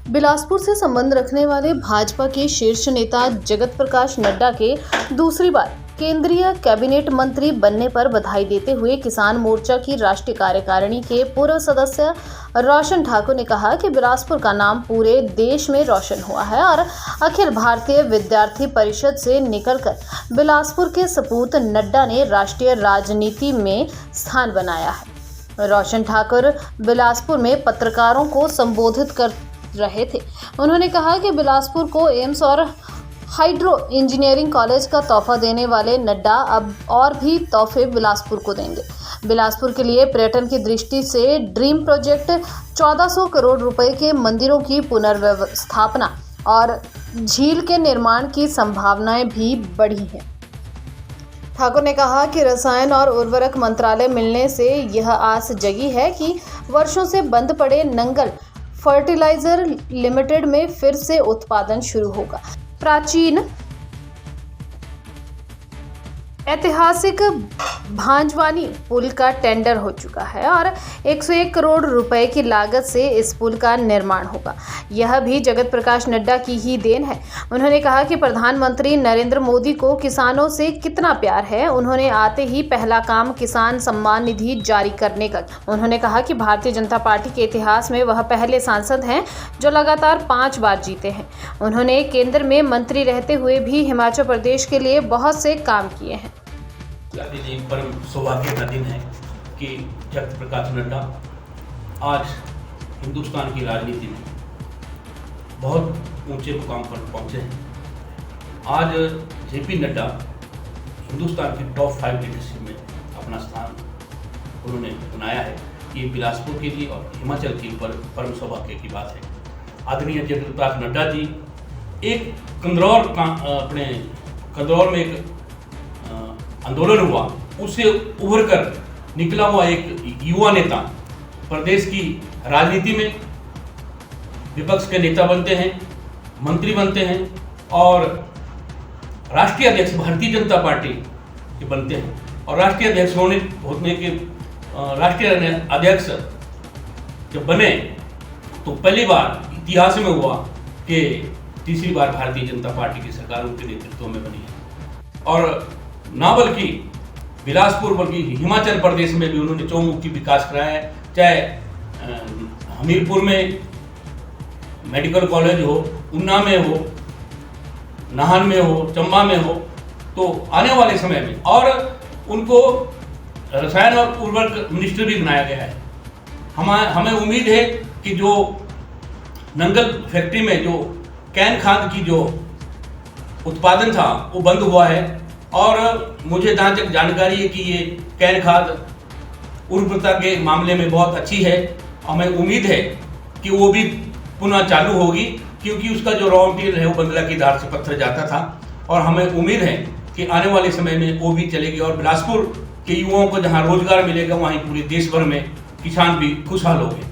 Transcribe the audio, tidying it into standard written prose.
बिलासपुर से संबंध रखने वाले भाजपा के शीर्ष नेता जगत प्रकाश नड्डा के दूसरी बार केंद्रीय कैबिनेट मंत्री बनने पर बधाई देते हुए किसान मोर्चा की राष्ट्रीय कार्यकारिणी के पूर्व सदस्य रोशन ठाकुर ने कहा कि बिलासपुर का नाम पूरे देश में रोशन हुआ है और अखिल भारतीय विद्यार्थी परिषद से निकलकर बिलासपुर के सपूत नड्डा ने राष्ट्रीय राजनीति में स्थान बनाया है। रोशन ठाकुर बिलासपुर में पत्रकारों को संबोधित कर रहे थे। उन्होंने कहा कि बिलासपुर को एम्स और हाइड्रो इंजीनियरिंग कॉलेज का तोहफा देने वाले नड्डा अब और भी तोहफे बिलासपुर को देंगे। बिलासपुर के लिए पर्यटन की दृष्टि से ड्रीम प्रोजेक्ट 1400 करोड़ रुपए के मंदिरों की पुनर्व्यवस्थापना और झील के निर्माण की संभावनाएं भी बढ़ी हैं। ठाकुर ने कहा कि रसायन और उर्वरक मंत्रालय मिलने से यह आस जगी है कि वर्षों से बंद पड़े नंगल फर्टिलाइजर लिमिटेड में फिर से उत्पादन शुरू होगा। प्राचीन ऐतिहासिक भांजवानी पुल का टेंडर हो चुका है और 101 करोड़ रुपए की लागत से इस पुल का निर्माण होगा। यह भी जगत प्रकाश नड्डा की ही देन है। उन्होंने कहा कि प्रधानमंत्री नरेंद्र मोदी को किसानों से कितना प्यार है। उन्होंने आते ही पहला काम किसान सम्मान निधि जारी करने का। उन्होंने कहा कि भारतीय जनता पार्टी के इतिहास में वह पहले सांसद हैं जो लगातार 5 बार जीते हैं। उन्होंने केंद्र में मंत्री रहते हुए भी हिमाचल प्रदेश के लिए बहुत से काम किए हैं। परम सौभाग्य का दिन है कि जगत प्रकाश नड्डा आज हिंदुस्तान की राजनीति में बहुत ऊंचे मुकाम पर पहुंचे हैं। आज जेपी नड्डा हिंदुस्तान की टॉप 5 लीडरशिप में अपना स्थान उन्होंने बनाया है। ये बिलासपुर के लिए और हिमाचल के ऊपर परम सौभाग्य की बात है। आदरणीय जगत प्रकाश नड्डा जी एक अपने कंदौर में एक आंदोलन हुआ, उससे उभर कर निकला हुआ एक युवा नेता प्रदेश की राजनीति में विपक्ष के नेता बनते हैं, मंत्री बनते हैं और राष्ट्रीय अध्यक्ष भारतीय जनता पार्टी के बनते हैं। और राष्ट्रीय अध्यक्ष होने के राष्ट्रीय अध्यक्ष जब बने तो पहली बार इतिहास में हुआ कि तीसरी बार भारतीय जनता पार्टी की सरकार उनके नेतृत्व में बनी है। और ना बल्कि बिलासपुर बल्कि हिमाचल प्रदेश में भी उन्होंने चौमुखी विकास कराया है। चाहे हमीरपुर में मेडिकल कॉलेज हो, ऊना में हो, नाहन में हो, चंबा में हो, तो आने वाले समय में और उनको रसायन और उर्वरक मिनिस्टर भी बनाया गया है। हमें उम्मीद है कि जो नंगल फैक्ट्री में जो कैन खाद की जो उत्पादन था वो बंद हुआ है और मुझे जहाँ तक जानकारी है कि ये कैन खाद उर्वरता के मामले में बहुत अच्छी है। हमें उम्मीद है कि वो भी पुनः चालू होगी क्योंकि उसका जो रॉ मटेरियल है वो बंदला की धार से पत्थर जाता था और हमें उम्मीद है कि आने वाले समय में वो भी चलेगी और बिलासपुर के युवाओं को जहाँ रोजगार मिलेगा वहीं पूरे देश भर में किसान भी खुशहाल होंगे।